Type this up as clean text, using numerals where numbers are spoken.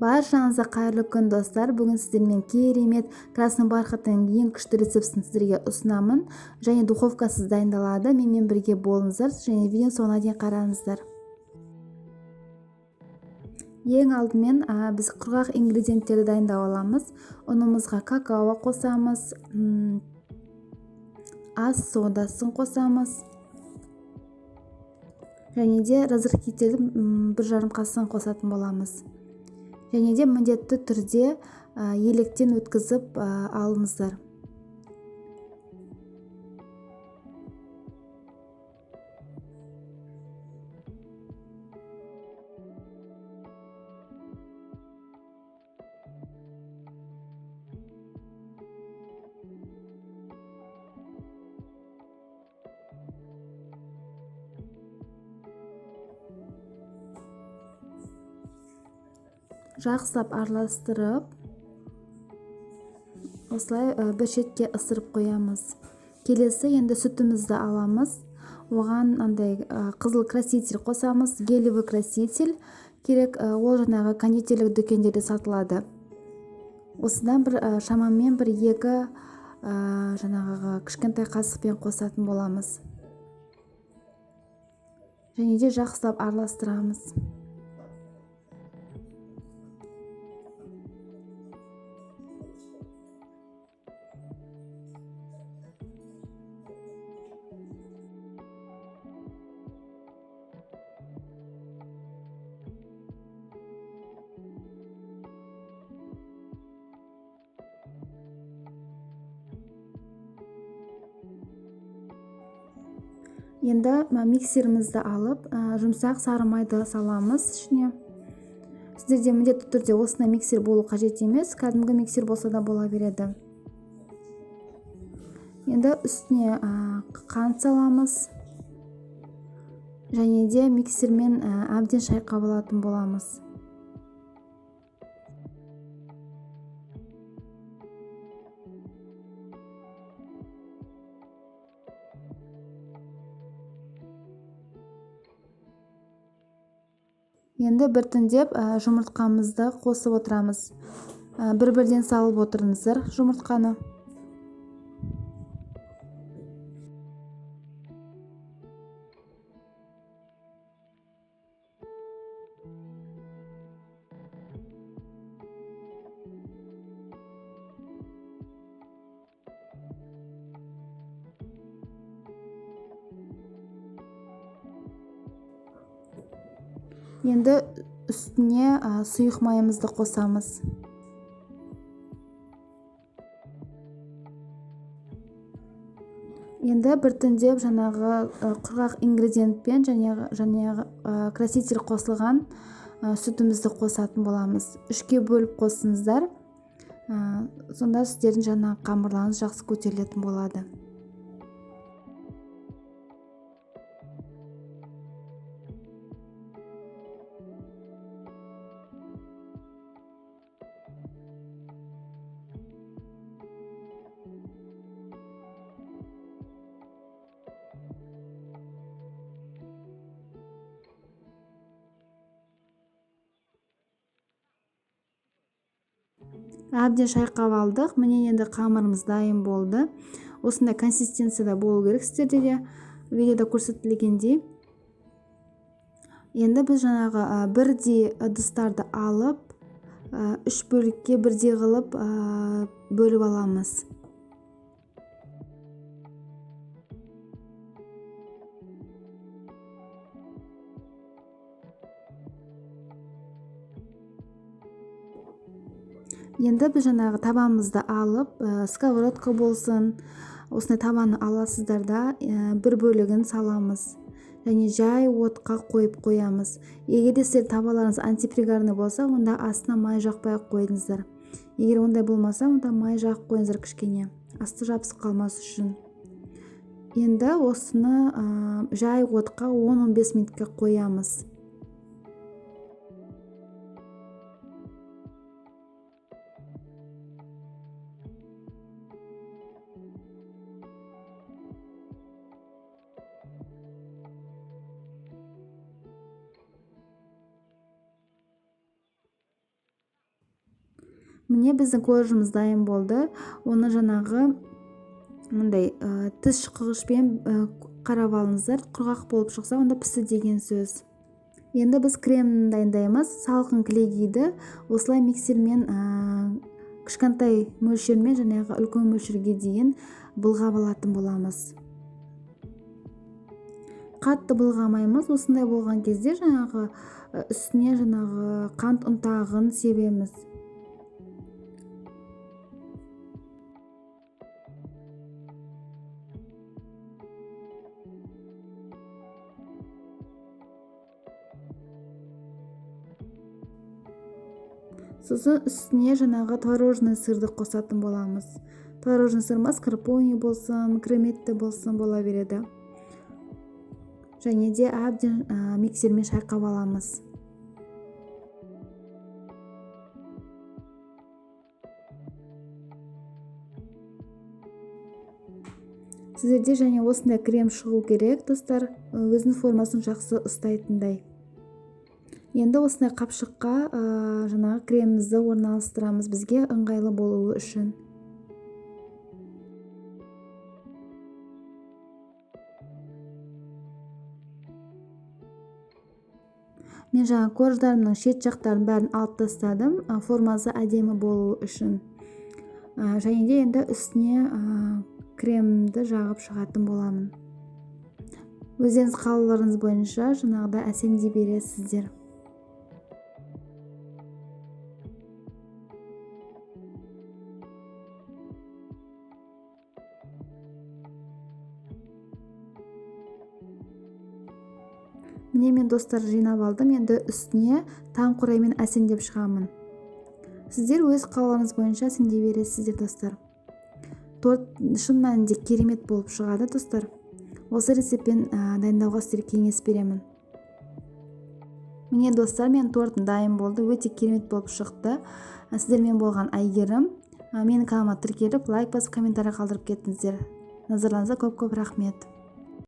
Баршаңызға қайырлы күн достар. Бүгін сіздермен керемет красный бархаттың ең күшті рецептісін сіздерге ұсынамын. Және духовкасыз дайындалады. Менімен бірге болыңыздар және видеоны соңына дейін қараңыздар. Ең алдымен біз құрғақ ингредиенттерді дайындап аламыз. Ұнымызға какао қосамыз, ас содасын қосамыз. Және де разрыхлитель 1,5 қасын қосатын боламыз. Және де міндетті түрде електен өткізіп алыңыздар. Жақсылап араластырып, осылай бір шетке ысырып қоямыз. Келесі енді сүтімізді аламыз. Оған қызыл краситель қосамыз. Гелевый краситель керек, ол жаңағы кондитерлік дүкендерде сатылады. Осыдан шамамен 1-2 жаңағы кішкентай қасықпен қосатын боламыз. Және де жақсылап араластырамыз. Енді миксерімізді алып, жұмсақ сары майды саламыз ішіне. Сіздерде міндетті түрде осындай миксер болу қажет емес, кәдімгі миксер болса да бола береді. Енді үстіне қант саламыз. Және де миксермен әбден шайқап алатын боламыз. Енді біртіндеп жұмыртқамызды қосып отырамыз. Бір-бірден салып отырыңыздар жұмыртқаны. Енді үстіне сұйық майымызды қосамыз. Енді біртіндеп жаңағы құрғақ ингредиентпен және краситель қосылған сүтімізді қосатын боламыз. 3-ке бөліп қосыңыздар. Сонда сіздердің жаңағы қамырларыңыз жақсы көтерілетін болады. Әбден шайқап алдық. Міне енді қамырымыз дайын болды. Осындай консистенцияда болу керек сіздерде де видеода көрсетілгендей. Енді біз жаңағы бірдей ыдыстарды алып, 3 бөлікке бірдей қылып бөліп аламыз. Енді біз жаңағы табанымызды алып, сковородка болсын, осындай табаны аласыздар да, бір бөлігін саламыз. Және жай отқа қойып қоямыз. Егер де сіздер табаларыңыз антипригарный болса, онда астына май жақпай қойыңыздар. Егер ондай болмаса, онда май жағып қойыңыздар кішкене, асты жабысып қалмас үшін. Енді осыны жай отқа 10-15 минутқа қоямыз. міне біздің коллажымыз дайын болды. Оны жаңағы мындай тіс шұқығышпен қарап алыңыздар. Құрғақ болып шықса, онда пісті деген сөз. Енді біз кремін дайындаймыз. Салқын кілегейді осылай миксермен кішкентай мөлшермен жаңағы үлкен мөлшерге дейін былғап алатын боламыз. Қатты былғамаймыз. Осындай болған кезде жаңағы үстіне жаңағы қант ұнтағын себеміз. Сосын үстіне жаңағы творожный сырды қосатын боламыз. Творожный сыр маскарпоне болсын, креметті болсын бола береді. Және де әбден миксермен шайқап аламыз. Сіздерде және осындай крем шығу керек, достар, өзінің формасын жақсы ұстайтындай. Енді осындай қапшыққа жаңағы кремімізді орналастырамыз, бізге ыңғайлы болуы үшін. Мен жаңа коллаждарымның шет жақтарын бәрін алып тастадым, формасы әдемі болуы үшін. Және де енді үстіне кремімді жағып шығатын боламын. Өздеріңіз қалауларыңыз бойынша жаңағыда әсемдей бересіздер. Міне мен достар жинап алдым. Енді үстіне таң қураймен әсемдеп шығамын. Сіздер өз қалауларыңыз бойынша әсемдей бересіздер, достар. Торт шын мәнінде керемет болып шығады, достар. Осы рецептпен дайындауға сіздерге кеңес беремін. Міне достар, мен тортым дайын болды. Өте керемет болып шықты. Сіздермен болған Әйгерім. Менің каналыма тіркеліп, лайк басып, комментарий қалдырып кеттіңіздер. Назарларыңызға көп-көп рахмет.